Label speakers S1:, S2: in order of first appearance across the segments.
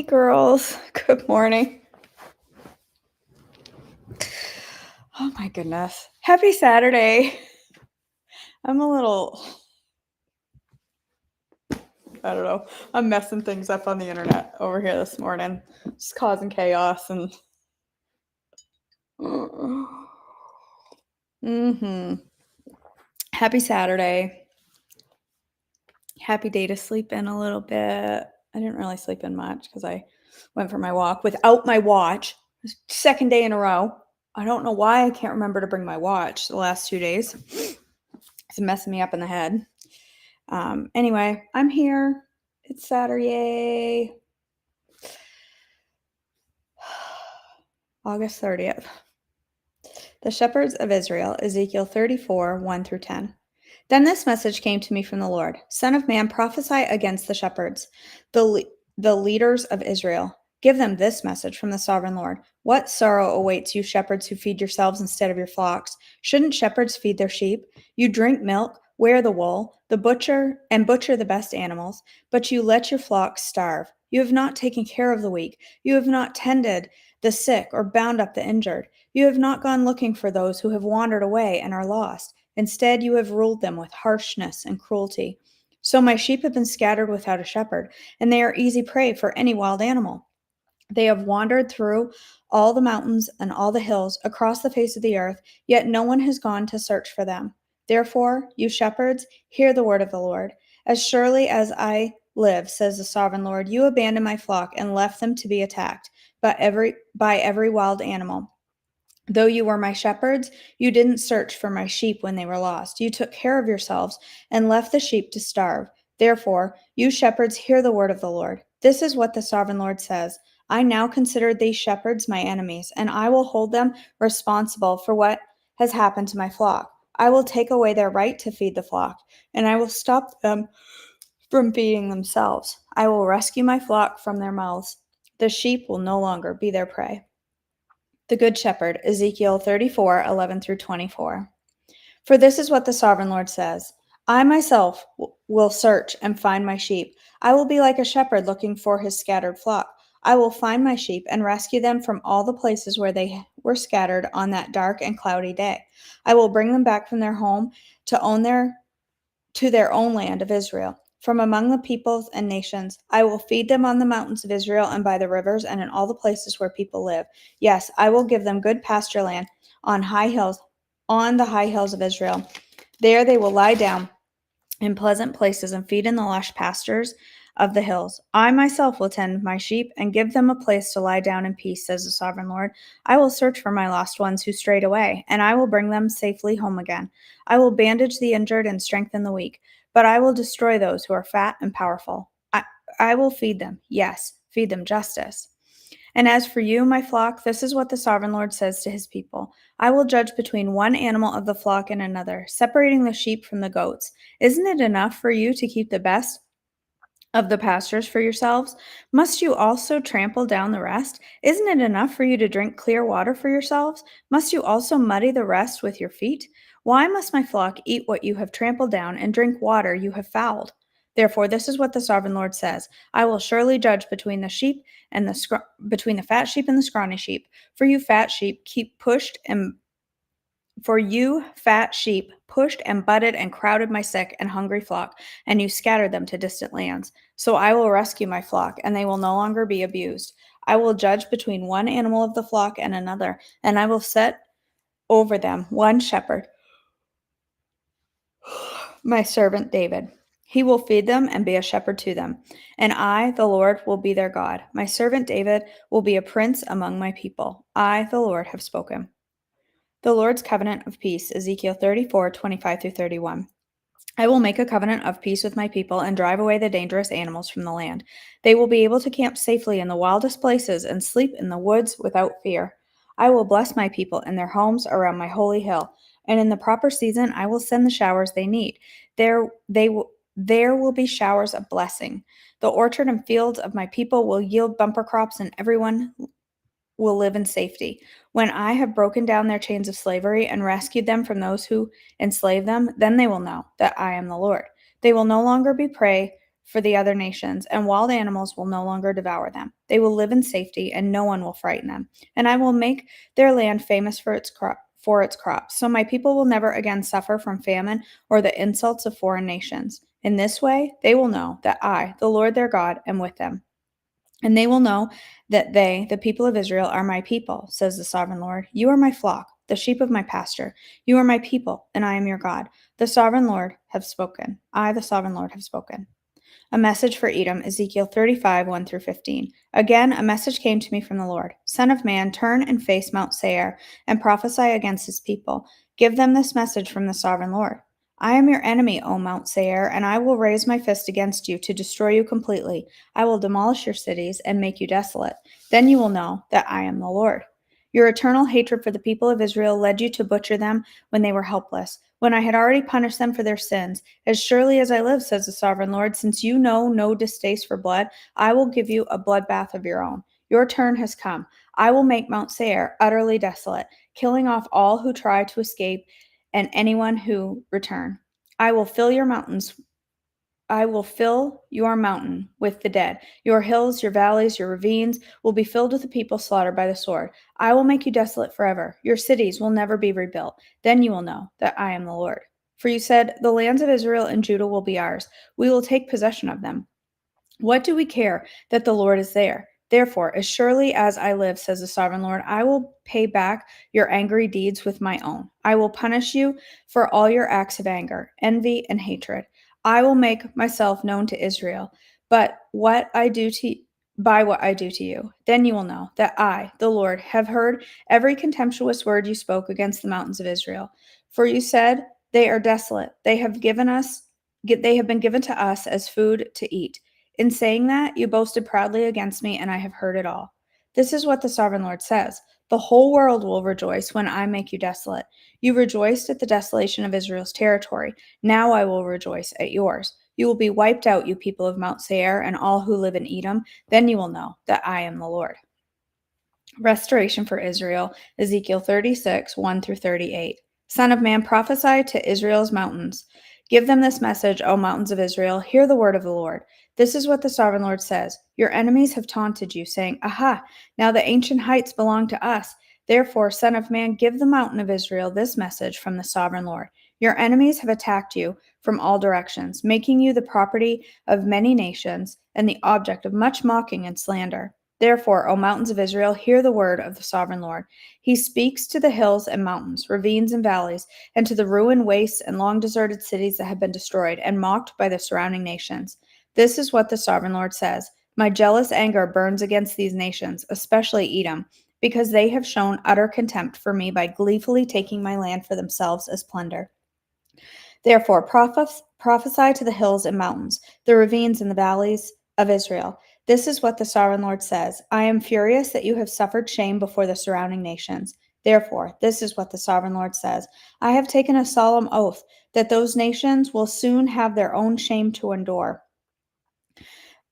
S1: Hey girls, good morning. Oh my goodness. Happy Saturday. I'm a little, I don't know, I'm messing things up on the internet over here this morning, just causing chaos and. Happy Saturday. Happy day to sleep in a little bit. I didn't really sleep in much because I went for my walk without my watch. Second day in a row. I don't know why I can't remember to bring my watch the last 2 days. It's messing me up in the head. Anyway, I'm here. It's Saturday, August 30th. The shepherds of Israel, Ezekiel 34, 1 through 10. Then this message came to me from the Lord. Son of man, prophesy against the shepherds, the leaders of Israel. Give them this message from the sovereign Lord. What sorrow awaits you, shepherds who feed yourselves instead of your flocks? Shouldn't shepherds feed their sheep? You drink milk, wear the wool, butcher the best animals, but you let your flocks starve. You have not taken care of the weak. You have not tended the sick or bound up the injured. You have not gone looking for those who have wandered away and are lost. Instead, you have ruled them with harshness and cruelty. So my sheep have been scattered without a shepherd, and they are easy prey for any wild animal. They have wandered through all the mountains and all the hills across the face of the earth, yet no one has gone to search for them. Therefore, you shepherds, hear the word of the Lord. As surely as I live, says the sovereign Lord, you abandoned my flock and left them to be attacked by every wild animal. Though you were my shepherds, you didn't search for my sheep when they were lost. You took care of yourselves and left the sheep to starve. Therefore, you shepherds, hear the word of the Lord. This is what the sovereign Lord says. I now consider these shepherds my enemies, and I will hold them responsible for what has happened to my flock. I will take away their right to feed the flock, and I will stop them from feeding themselves. I will rescue my flock from their mouths. The sheep will no longer be their prey. The Good Shepherd, Ezekiel 34, 11 through 24. For this is what the sovereign Lord says. I myself will search and find my sheep. I will be like a shepherd looking for his scattered flock. I will find my sheep and rescue them from all the places where they were scattered on that dark and cloudy day. I will bring them back from their home to their own land of Israel. From among the peoples and nations, I will feed them on the mountains of Israel and by the rivers and in all the places where people live. Yes, I will give them good pasture land on the high hills of Israel. There they will lie down in pleasant places and feed in the lush pastures of the hills. I myself will tend my sheep and give them a place to lie down in peace, says the sovereign Lord. I will search for my lost ones who strayed away, and I will bring them safely home again. I will bandage the injured and strengthen the weak, but I will destroy those who are fat and powerful. I will feed them, yes, feed them justice. And as for you, my flock, this is what the sovereign Lord says to his people. I will judge between one animal of the flock and another, separating the sheep from the goats. Isn't it enough for you to keep the best of the pastures for yourselves? Must you also trample down the rest? Isn't it enough for you to drink clear water for yourselves? Must you also muddy the rest with your feet? Why must my flock eat what you have trampled down and drink water you have fouled? Therefore, this is what the sovereign Lord says: I will surely judge between the sheep and between the fat sheep and the scrawny sheep. For you fat sheep pushed and butted and crowded my sick and hungry flock, and you scattered them to distant lands. So I will rescue my flock, and they will no longer be abused. I will judge between one animal of the flock and another, and I will set over them one shepherd, my servant David. He will feed them and be a shepherd to them. And I, the Lord, will be their God. My servant David will be a prince among my people. I, the Lord, have spoken. The Lord's covenant of peace, Ezekiel 34, 25 through 31. I will make a covenant of peace with my people and drive away the dangerous animals from the land. They will be able to camp safely in the wildest places and sleep in the woods without fear. I will bless my people in their homes around my holy hill, and in the proper season I will send the showers they need. There will be showers of blessing. The orchard and fields of my people will yield bumper crops, and everyone will live in safety. When I have broken down their chains of slavery and rescued them from those who enslave them, then they will know that I am the Lord. They will no longer be prey for the other nations, and wild animals will no longer devour them. They will live in safety, and no one will frighten them. And I will make their land famous for its crops, so my people will never again suffer from famine or the insults of foreign nations. In this way, they will know that I, the Lord their God, am with them. And they will know that they, the people of Israel, are my people, says the sovereign Lord. You are my flock, the sheep of my pasture. You are my people, and I am your God. The sovereign Lord have spoken. I, the sovereign Lord, have spoken. A message for Edom, Ezekiel 35, 1 through 15. Again, a message came to me from the Lord. Son of man, turn and face Mount Seir, and prophesy against his people. Give them this message from the sovereign Lord. I am your enemy, O Mount Seir, and I will raise my fist against you to destroy you completely. I will demolish your cities and make you desolate. Then you will know that I am the Lord. Your eternal hatred for the people of Israel led you to butcher them when they were helpless, when I had already punished them for their sins. As surely as I live, says the sovereign Lord, since you know no distaste for blood, I will give you a bloodbath of your own. Your turn has come. I will make Mount Seir utterly desolate, killing off all who try to escape and anyone who return. I will fill your mountains I will fill your mountain with the dead. Your hills, your valleys, your ravines will be filled with the people slaughtered by the sword. I will make you desolate forever. Your cities will never be rebuilt. Then you will know that I am the Lord. For you said, the lands of Israel and Judah will be ours. We will take possession of them. What do we care that the Lord is there? Therefore, as surely as I live, says the sovereign Lord, I will pay back your angry deeds with my own. I will punish you for all your acts of anger, envy, and hatred. I will make myself known to Israel, but what I do to by what I do to you. Then you will know that I, the Lord, have heard every contemptuous word you spoke against the mountains of Israel. For you said, they are desolate. They have been given to us as food to eat. In saying that, you boasted proudly against me, and I have heard it all. This is what the sovereign Lord says. The whole world will rejoice when I make you desolate. You rejoiced at the desolation of Israel's territory. Now I will rejoice at yours. You will be wiped out, you people of Mount Seir, and all who live in Edom. Then you will know that I am the Lord. Restoration for Israel, Ezekiel 36, 1 through 38. Son of man, prophesy to Israel's mountains. Give them this message, O mountains of Israel. Hear the word of the Lord. This is what the sovereign Lord says. Your enemies have taunted you, saying, Aha, now the ancient heights belong to us. Therefore, Son of man, give the mountain of Israel this message from the sovereign Lord. Your enemies have attacked you from all directions, making you the property of many nations and the object of much mocking and slander. Therefore, O mountains of Israel, hear the word of the sovereign Lord. He speaks to the hills and mountains, ravines and valleys, and to the ruined wastes and long deserted cities that have been destroyed and mocked by the surrounding nations. This is what the sovereign Lord says. My jealous anger burns against these nations, especially Edom, because they have shown utter contempt for me by gleefully taking my land for themselves as plunder. Therefore, prophesy to the hills and mountains, the ravines and the valleys of Israel. This is what the sovereign Lord says. I am furious that you have suffered shame before the surrounding nations. Therefore, this is what the sovereign Lord says. I have taken a solemn oath that those nations will soon have their own shame to endure.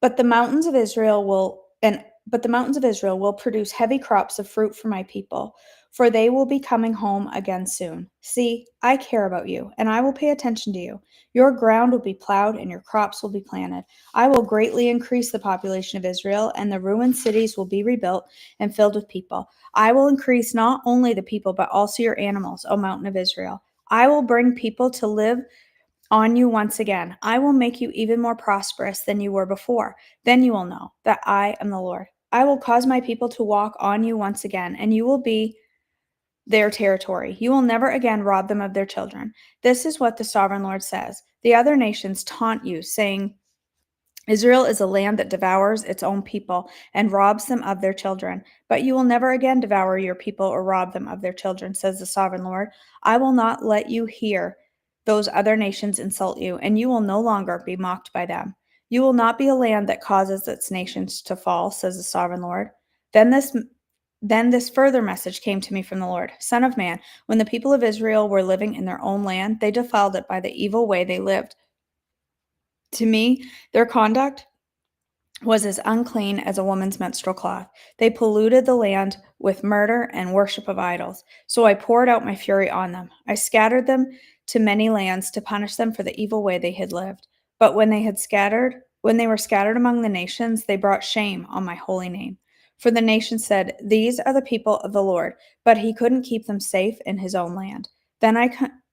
S1: But the mountains of Israel will produce heavy crops of fruit for my people, for they will be coming home again soon. See, I care about you, and I will pay attention to you. Your ground will be plowed, and your crops will be planted. I will greatly increase the population of Israel, and the ruined cities will be rebuilt and filled with people. I will increase not only the people, but also your animals, O mountain of Israel. I will bring people to live on you once again. I will make you even more prosperous than you were before. Then you will know that I am the Lord. I will cause my people to walk on you once again, and you will be their territory. You will never again rob them of their children. This is what the sovereign Lord says. The other nations taunt you, saying, Israel is a land that devours its own people and robs them of their children. But you will never again devour your people or rob them of their children, says the sovereign Lord. I will not let you hear those other nations insult you, and you will no longer be mocked by them. You will not be a land that causes its nations to fall, says the sovereign Lord. Then this further message came to me from the Lord. Son of man, when the people of Israel were living in their own land, they defiled it by the evil way they lived. To me, their conduct was as unclean as a woman's menstrual cloth. They polluted the land with murder and worship of idols. So I poured out my fury on them. I scattered them to many lands to punish them for the evil way they had lived. But when they had scattered When they were scattered among the nations, they brought shame on my holy name. For the nation said, "These are the people of the Lord," but he couldn't keep them safe in his own land. Then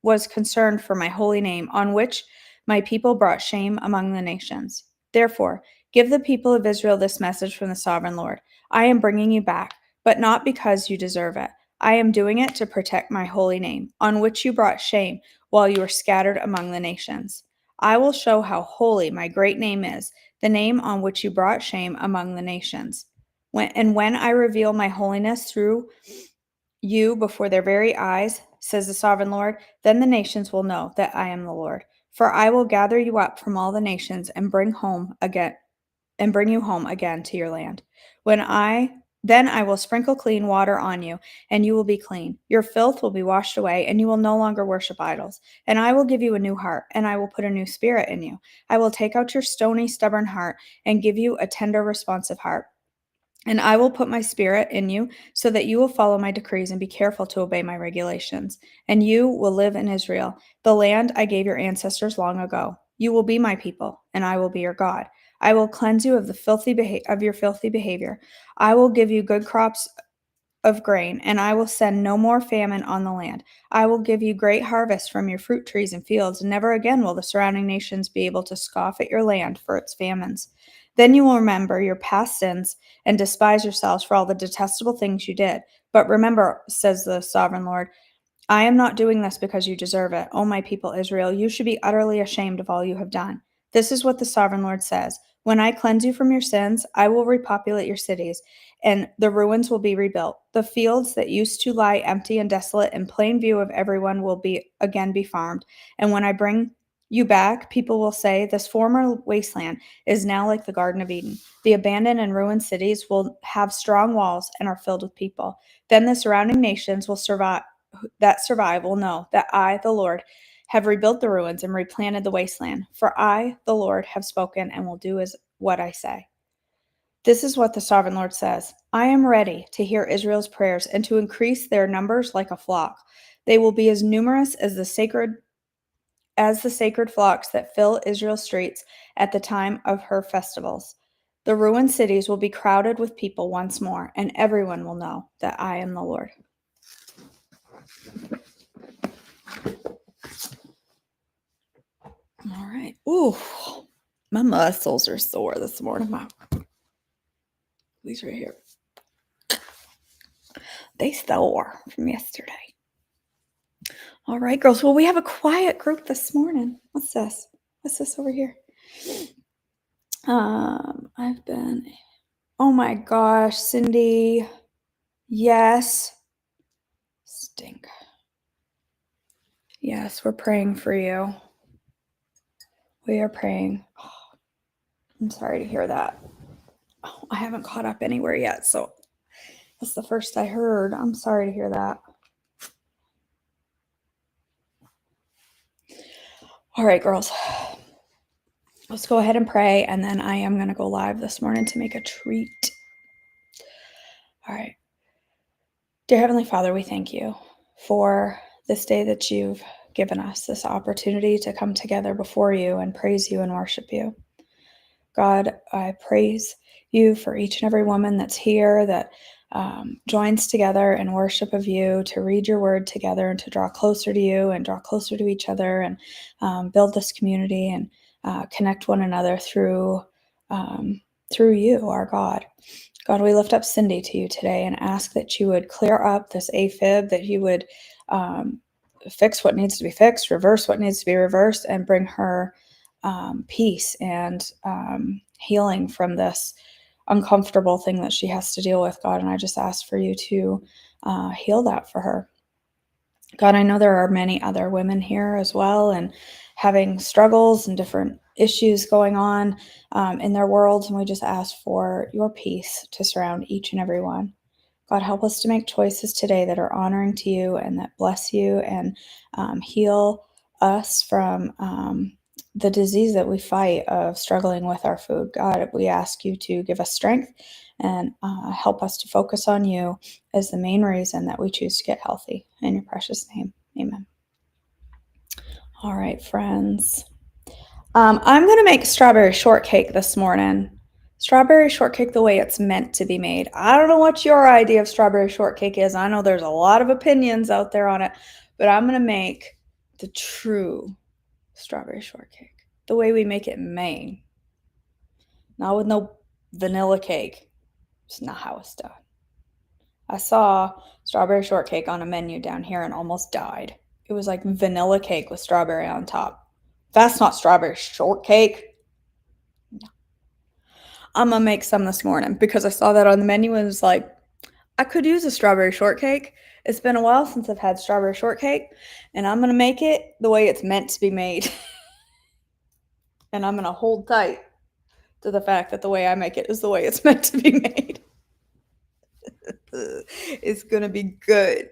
S1: was concerned for my holy name, on which my people brought shame among the nations. Therefore, give the people of Israel this message from the sovereign Lord: I am bringing you back, but not because you deserve it. I am doing it to protect my holy name, on which you brought shame while you were scattered among the nations. I will show how holy my great name is, the name on which you brought shame among the nations. When I reveal my holiness through you before their very eyes, says the sovereign Lord, then the nations will know that I am the Lord. For I will gather you up from all the nations and bring you home again to your land. When I Then I will sprinkle clean water on you, and you will be clean. Your filth will be washed away, and you will no longer worship idols. And I will give you a new heart, and I will put a new spirit in you. I will take out your stony, stubborn heart and give you a tender, responsive heart. And I will put my spirit in you so that you will follow my decrees and be careful to obey my regulations. And you will live in Israel, the land I gave your ancestors long ago. You will be my people, and I will be your God. I will cleanse you of your filthy behavior. I will give you good crops of grain, and I will send no more famine on the land. I will give you great harvests from your fruit trees and fields, and never again will the surrounding nations be able to scoff at your land for its famines. Then you will remember your past sins and despise yourselves for all the detestable things you did. But remember, says the sovereign Lord, I am not doing this because you deserve it. O my people Israel, you should be utterly ashamed of all you have done. This is what the sovereign Lord says: when I cleanse you from your sins, I will repopulate your cities, and the ruins will be rebuilt. The fields that used to lie empty and desolate in plain view of everyone will be farmed. And when I bring you back, people will say, this former wasteland is now like the Garden of Eden. The abandoned and ruined cities will have strong walls and are filled with people. Then the surrounding nations will survive will know that I, the Lord, have rebuilt the ruins and replanted the wasteland. For I, the Lord, have spoken and will do as what I say. This is what the sovereign Lord says: I am ready to hear Israel's prayers and to increase their numbers like a flock. They will be as numerous as the sacred flocks that fill Israel's streets at the time of her festivals. The ruined cities will be crowded with people once more, and everyone will know that I am the Lord. All right. Ooh, my muscles are sore this morning. These right here, they sore from yesterday. All right, girls. Well, we have a quiet group this morning. What's this? What's this over here? Oh my gosh, Cindy. Yes. Stink. Yes, we're praying for you. We are praying. I'm sorry to hear that. I haven't caught up anywhere yet, so that's the first I heard. I'm sorry to hear that. All right, girls. Let's go ahead and pray, and then I am going to go live this morning to make a treat. All right. Dear Heavenly Father, we thank you for this day that you've given us, this opportunity to come together before you and praise you and worship you. God, I praise you for each and every woman that's here, that joins together in worship of you, to read your word together and to draw closer to you and draw closer to each other and build this community and connect one another through you, our God. God, we lift up Cindy to you today and ask that you would clear up this AFib, that you would fix what needs to be fixed, reverse what needs to be reversed, and bring her peace and healing from this uncomfortable thing that she has to deal with, God. And I just ask for you to heal that for her. God, I know there are many other women here as well and having struggles and different issues going on in their worlds. And we just ask for your peace to surround each and every one. God, help us to make choices today that are honoring to you and that bless you and heal us from the disease that we fight of struggling with our food. God, we ask you to give us strength and help us to focus on you as the main reason that we choose to get healthy. In your precious name, amen. All right, friends. I'm gonna make strawberry shortcake this morning. Strawberry shortcake the way it's meant to be made. I don't know what your idea of strawberry shortcake is. I know there's a lot of opinions out there on it, but I'm gonna make the true strawberry shortcake the way we make it in Maine. Not with no vanilla cake. It's not how it's done. I saw strawberry shortcake on a menu down here and almost died. It was like vanilla cake with strawberry on top. That's not strawberry shortcake. I'm gonna make some this morning because I saw that on the menu and was like, I could use a strawberry shortcake. It's been a while since I've had strawberry shortcake, and I'm gonna make it the way it's meant to be made. And I'm gonna hold tight to the fact that the way I make it is the way it's meant to be made. It's gonna be good.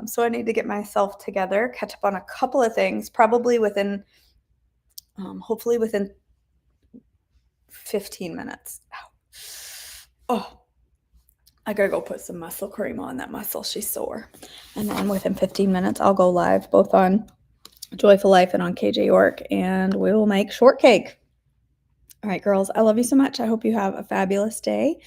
S1: So I need to get myself together, catch up on a couple of things, probably within, hopefully within 15 minutes. Oh, I gotta go put some muscle cream on that muscle. She's sore. And then within 15 minutes, I'll go live both on Joyful Life and on KJ York, and we will make shortcake. All right, girls, I love you so much. I hope you have a fabulous day.